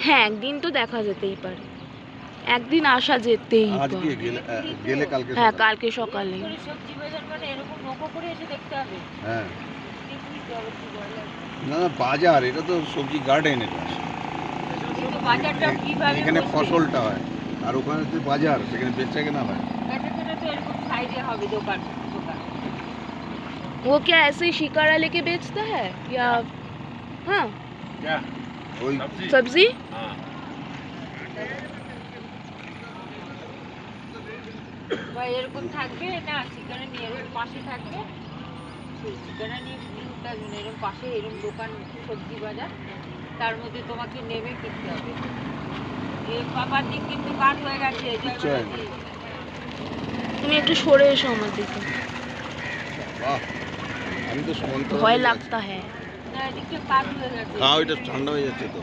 হ্যাঁ একদিন তো দেখা যেতেই পারে, একদিন আসা যেতেই পারে। হ্যাঁ কালকে সকালে। হ্যাঁ না বাজার, এটা তো সবজি গার্ডেন, এটা এখানে ফসলটা হয় আর ওখানে তো বাজার, সেখানে বেচা কেনা হয়। वो क्या ऐसे ही शिकारा लेके बेचता है या? हाँ क्या ওই सब्जी। हाँ বা এরকম থাকবে না, ঠিকানা নিয়ে এরকম পাশে থাকবে, সেই ঠিকানা নিয়ে ঘুরতে আসবে না, এরকম পাশে এরকম দোকান সবজি বাজার, তার মধ্যে তোমাকে নেমে কিনতে হবে। এই বাবার দিক কিন্তু কাজ হয়ে গেছে। তুমি একটু সরে এসো আমার দিকে, বাহ, আমি তো ভয় লাগতা है। না, এদিকে কাজ হয়ে গেছে। খাও, এটা ঠান্ডা হয়ে যাচ্ছে তো।